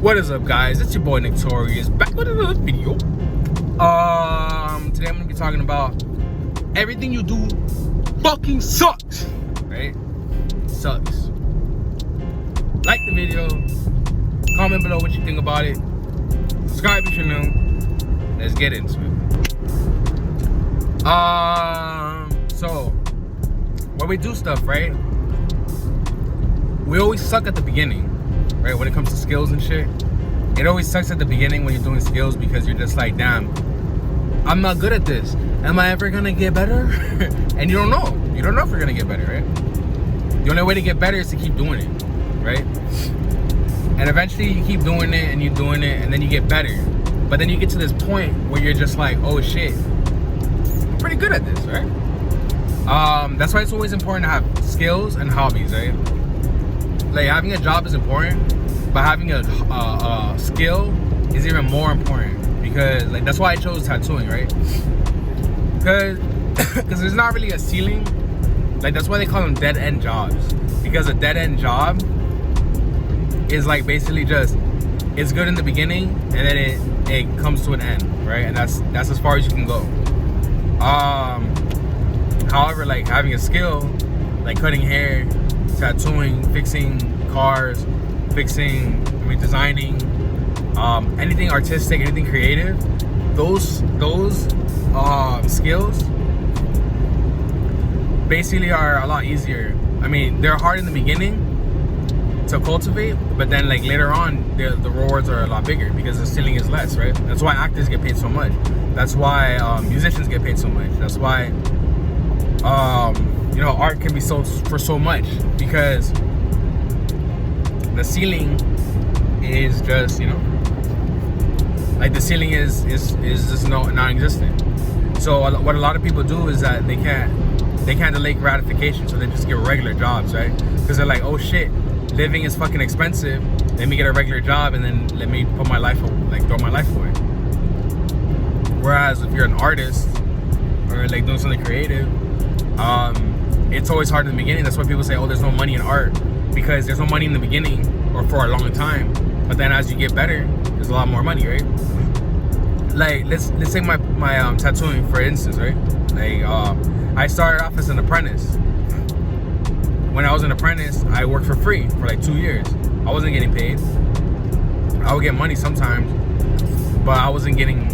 What is up, guys? It's your boy Nick Torius back with another video. Today I'm gonna be talking about everything you do fucking sucks, right? Sucks. Like the video, comment below what you think about it, subscribe if you're new. Let's get into it. So when we do stuff, right? We always suck at the beginning. Right, when it comes to skills and shit, it always sucks at the beginning when you're doing skills because you're just like, damn, I'm not good at this. Am I ever gonna get better? And you don't know. You don't know if you're gonna get better, right? The only way to get better is to keep doing it, right? And eventually you keep doing it and you're doing it and then you get better. But then you get to this point where you're just like, oh shit, I'm pretty good at this, right? That's why it's always important to have skills and hobbies, right? Like, having a job is important, but having a skill is even more important, because like that's why I chose tattooing, right? Because there's not really a ceiling. Like, that's why they call them dead end jobs, because a dead end job is like basically just, it's good in the beginning and then it comes to an end, right? And that's as far as you can go. However, like having a skill, like cutting hair, tattooing, fixing cars, designing, anything artistic, anything creative, those skills basically are a lot easier. I mean, they're hard in the beginning to cultivate, but then like later on the rewards are a lot bigger because the ceiling is less, right? That's why actors get paid so much. That's why musicians get paid so much. That's why you know, art can be sold for so much, because the ceiling is just, you know, like the ceiling is just non-existent. So what a lot of people do is that they can't delay gratification, so they just get regular jobs, right? Because they're like, oh shit, living is fucking expensive. Let me get a regular job and then let me put my life, like throw my life away. Whereas if you're an artist or like doing something creative, it's always hard in the beginning. That's why people say, oh, there's no money in art, because there's no money in the beginning or for a long time. But then as you get better, there's a lot more money, right? Like, let's take my tattooing for instance, right? Like, I started off as an apprentice. When I was an apprentice, I worked for free for like 2 years. I wasn't getting paid. I would get money sometimes, but I wasn't getting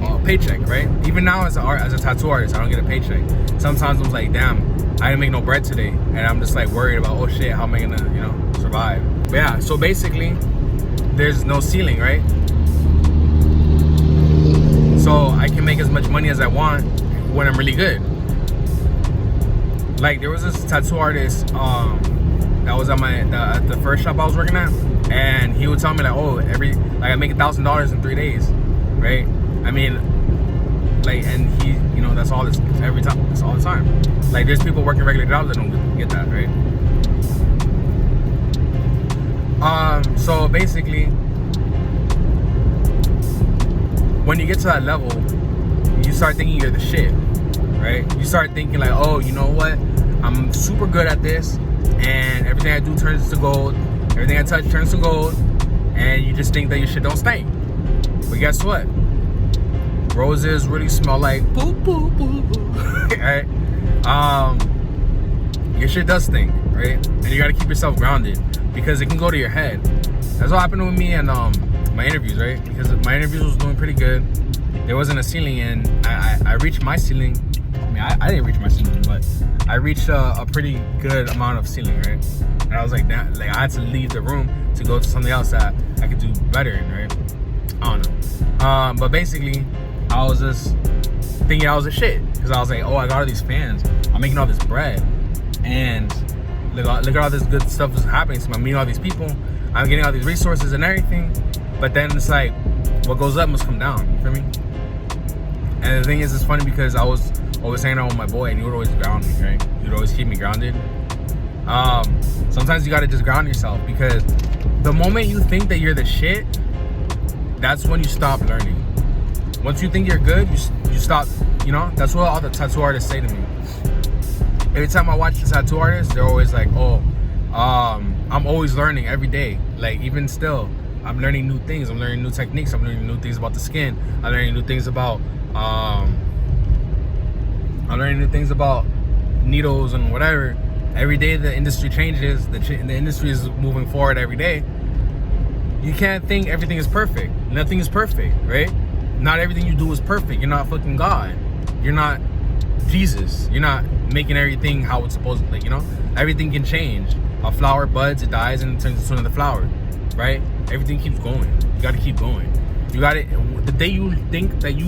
a paycheck, right? Even now as a tattoo artist, I don't get a paycheck. Sometimes I'm like, damn, I didn't make no bread today, and I'm just like worried about, oh shit, how am I gonna, you know, survive? But yeah, so basically there's no ceiling, right? So I can make as much money as I want when I'm really good. Like, there was this tattoo artist that was at the first shop I was working at, and he would tell me like, oh, I make $1,000 in 3 days, right? I mean, like, and he, you know, that's all this every time. That's all the time. Like, there's people working regular jobs that don't get that, right? So basically, when you get to that level, you start thinking you're the shit, right? You start thinking like, oh, you know what? I'm super good at this, and everything I do turns to gold. Everything I touch turns to gold, and you just think that your shit don't stink. But guess what? Roses really smell like boo boo boo boo, right? Your shit does stink, right? And you gotta keep yourself grounded, because it can go to your head. That's what happened with me and my interviews, right? Because my interviews was doing pretty good. There wasn't a ceiling, and I reached my ceiling. I mean, I didn't reach my ceiling, but I reached a pretty good amount of ceiling, right? And I was like, damn, like I had to leave the room to go to something else that I could do better in, right? I don't know. But basically, I was just thinking I was a shit, because I was like, oh, I got all these fans, I'm making all this bread, and look at all this good stuff that's happening. So I'm meeting all these people, I'm getting all these resources and everything. But then it's like, what goes up must come down, you feel me? And the thing is, it's funny because I was always hanging out with my boy, and he would always ground me, right? He would always keep me grounded. Sometimes you gotta just ground yourself, because the moment you think that you're the shit, that's when you stop learning. Once you think you're good, you stop, you know? That's what all the tattoo artists say to me. Every time I watch the tattoo artists, they're always like, oh, I'm always learning every day. Like, even still, I'm learning new things. I'm learning new techniques. I'm learning new things about the skin. I'm learning new things about needles and whatever. Every day the industry changes. The industry is moving forward every day. You can't think everything is perfect. Nothing is perfect, right? Not everything you do is perfect. You're not fucking God. You're not Jesus. You're not making everything how it's supposed to, like, you know? Everything can change. A flower buds, it dies, and it turns into another flower, right? Everything keeps going. You gotta keep going. You gotta, the day you think that you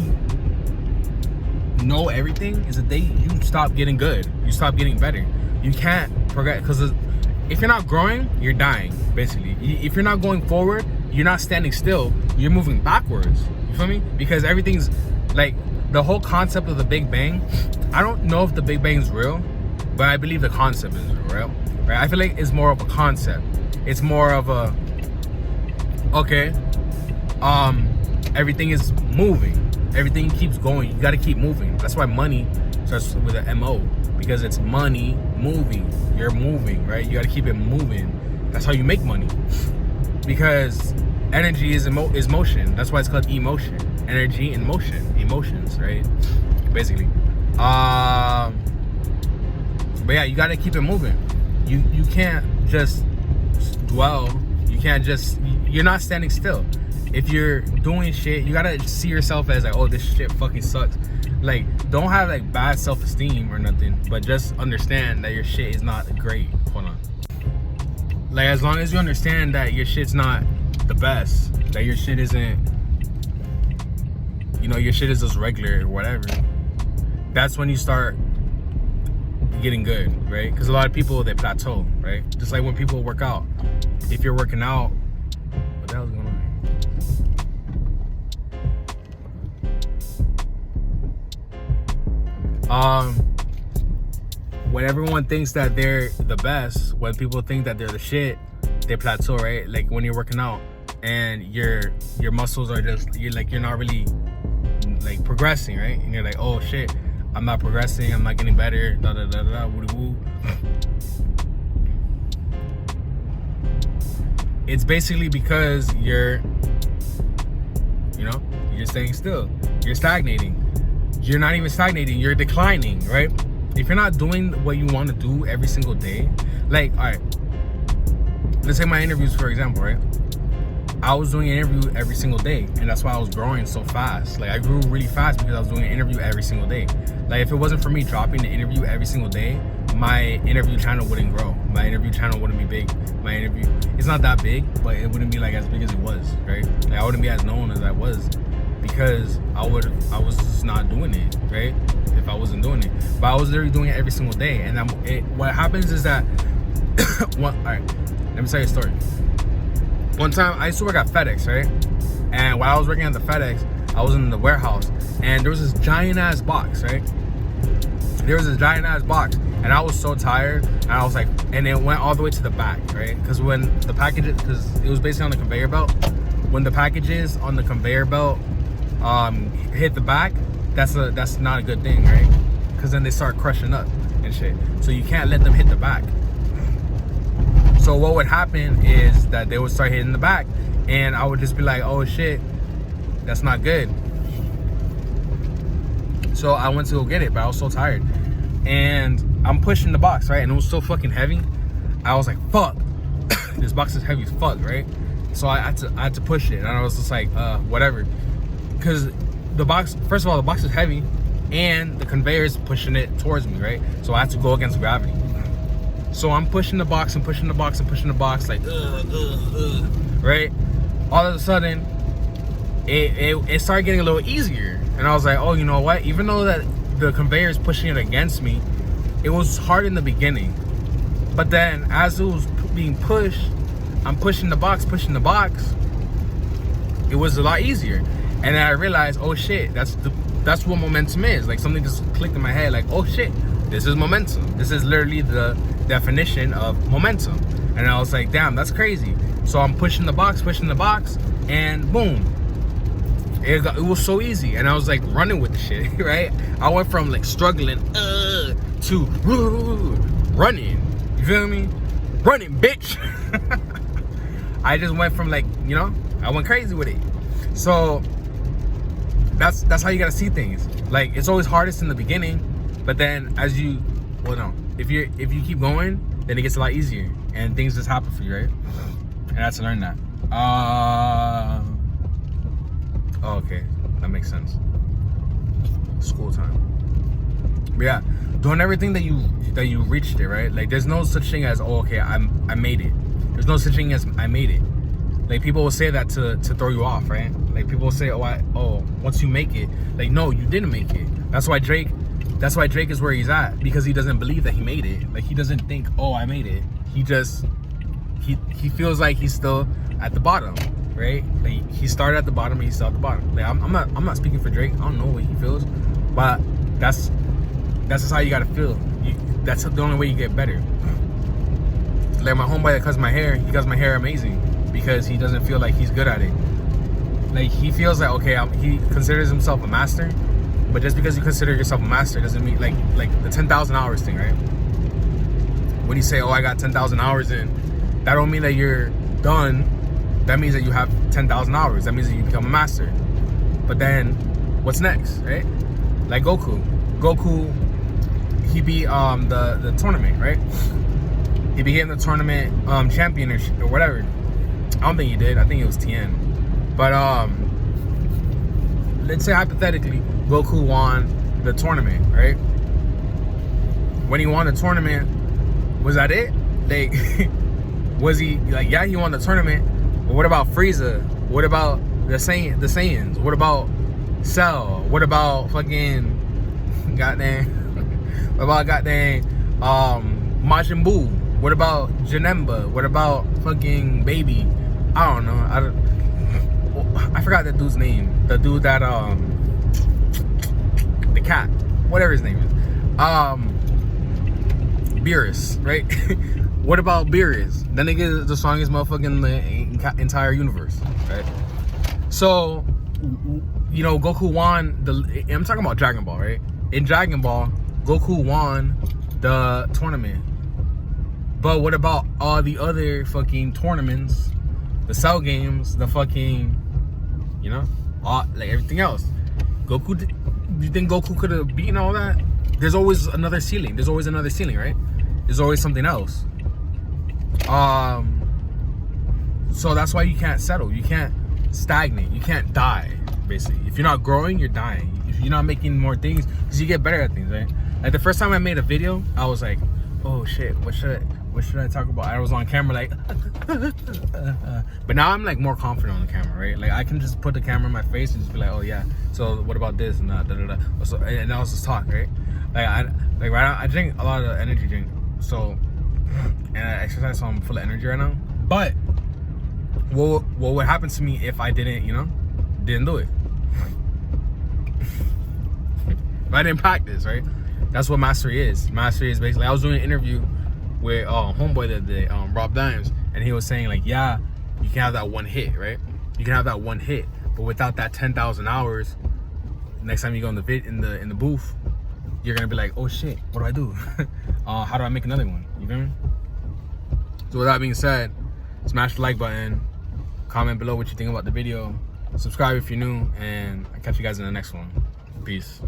know everything is the day you stop getting good. You stop getting better. You can't progress, because if you're not growing, you're dying, basically. If you're not going forward, you're not standing still, you're moving backwards. You feel me? Because everything's like, the whole concept of the Big Bang, I don't know if the Big Bang is real, but I believe the concept is real, right? I feel like it's more of a concept. It's more of a, okay, everything is moving. Everything keeps going. You got to keep moving. That's why money starts with an M-O, because it's money moving. You're moving, right? You got to keep it moving. That's how you make money, because energy is motion. That's why it's called emotion. Energy and motion, emotions, right? Basically. But yeah, you got to keep it moving. You can't just dwell. You can't just, you're not standing still. If you're doing shit, you gotta see yourself as like, oh, this shit fucking sucks. Like, don't have like bad self-esteem or nothing, but just understand that your shit is not great. Hold on. Like, as long as you understand that your shit's not the best, that your shit isn't, you know, your shit is just regular or whatever, that's when you start getting good, right? Because a lot of people, they plateau, right? Just like when people work out. If you're working out, what the hell's going on? When everyone thinks that they're the best, when people think that they're the shit, they plateau, right? Like when you're working out and your muscles are just, you're not really like progressing, right? And you're like, oh shit, I'm not progressing, I'm not getting better, da da da da, woo woo. It's basically because you're staying still. You're stagnating. You're not even stagnating, you're declining, right? If you're not doing what you want to do every single day, like, all right, let's take my interviews for example, right? I was doing an interview every single day, and that's why I was growing so fast. Like, I grew really fast because I was doing an interview every single day. Like, if it wasn't for me dropping the interview every single day, my interview channel wouldn't grow. My interview channel wouldn't be big. My interview, it's not that big, but it wouldn't be like as big as it was, right? Like, I wouldn't be as known as I was, because I was just not doing it, right? If I wasn't doing it, but I was literally doing it every single day. And what happens is that, all right, let me tell you a story. One time I used to work at FedEx, right? And while I was working at the FedEx, I was in the warehouse, and there was this giant ass box, right? There was this giant ass box, and I was so tired, and I was like, and it went all the way to the back, right? Because when the packages, because it was basically on the conveyor belt, when the packages on the conveyor belt hit the back, that's not a good thing, right? Because then they start crushing up and shit. So you can't let them hit the back. So what would happen is that they would start hitting the back, and I would just be like, oh shit, that's not good. So I went to go get it, but I was so tired, and I'm pushing the box, right? And it was so fucking heavy. I was like, fuck, this box is heavy as fuck, right? So I had to push it, and I was just like, whatever. Because the box, first of all, the box is heavy, and the conveyor is pushing it towards me, right? So I had to go against gravity. So I'm pushing the box and pushing the box and pushing the box, like, right? All of a sudden, it started getting a little easier. And I was like, oh, you know what? Even though that the conveyor is pushing it against me, it was hard in the beginning. But then as it was being pushed, I'm pushing the box. It was a lot easier. And then I realized, oh shit, that's what momentum is. Like, something just clicked in my head, like, oh shit, this is momentum. This is literally the definition of momentum. And I was like, damn, that's crazy. So I'm pushing the box, and boom, it was so easy. And I was like running with the shit, right? I went from like struggling to running. You feel me? Running, bitch. I just went from like, I went crazy with it. So that's how you gotta see things. Like, it's always hardest in the beginning, but then as you, well, no, if you keep going, then it gets a lot easier and things just happen for you, right? And I had to learn that. Oh, okay, that makes sense. School time. But yeah, doing everything that you reached it, right? Like, there's no such thing as, oh, okay, I made it. There's no such thing as I made it. Like, people will say that to throw you off, right? Like, people will say, once you make it, like, no, you didn't make it. That's why Drake is where he's at, because he doesn't believe that he made it. Like, he doesn't think, oh, I made it. He just, he feels like he's still at the bottom, right? Like, he started at the bottom and he's still at the bottom. Like, I'm not speaking for Drake. I don't know what he feels, but that's just how you gotta feel. That's the only way you get better. Like, my homeboy that cuts my hair, he cuts my hair amazing because he doesn't feel like he's good at it. Like, he feels like, okay, he considers himself a master, but just because you consider yourself a master doesn't mean, like the 10,000 hours thing, right? When you say, oh, I got 10,000 hours in, that don't mean that you're done. That means that you have 10,000 hours. That means that you become a master. But then, what's next, right? Like Goku, he beat the tournament, right? He became the tournament champion or whatever. I don't think he did. I think it was TN. But let's say hypothetically, Goku won the tournament, right? When he won the tournament, was that it? Like, was he like, yeah, he won the tournament, but what about Frieza? What about the Saiyans? What about Cell? What about fucking goddamn? What about goddamn Majin Buu? What about Janemba? What about fucking Baby? I don't know. I forgot that dude's name. The dude that the cat, whatever his name is, Beerus, right? What about Beerus? That nigga is the strongest motherfucker in the entire universe, right? So, you know, Goku won I'm talking about Dragon Ball, right? In Dragon Ball, Goku won the tournament. But what about all the other fucking tournaments, the Cell games, the fucking, you know, like everything else? Do you think Goku could have beaten all that? There's always another ceiling. There's always another ceiling, right? There's always something else. So that's why you can't settle. You can't stagnate. You can't die, basically. If you're not growing, you're dying. If you're not making more things, because you get better at things, right? Like, the first time I made a video, I was like, oh shit, what should I talk about? I was on camera like, but now I'm like more confident on the camera, right? Like, I can just put the camera in my face and just be like, oh yeah, so what about this and that, So, and I'll just talk, right? Like, right now, I drink a lot of energy drink, so, and I exercise, so I'm full of energy right now. But what would happen to me if I didn't do it? If I didn't practice, right? That's what mastery is. Mastery is basically, I was doing an interview with homeboy the other day, Rob Dimes, and he was saying, like, yeah, you can have that one hit, right? You can have that one hit, but without that 10,000 hours, next time you go in the booth, you're gonna be like, oh shit, what do I do? How do I make another one? You feel me? So with that being said, smash the like button, comment below what you think about the video, subscribe if you're new, and I'll catch you guys in the next one. Peace.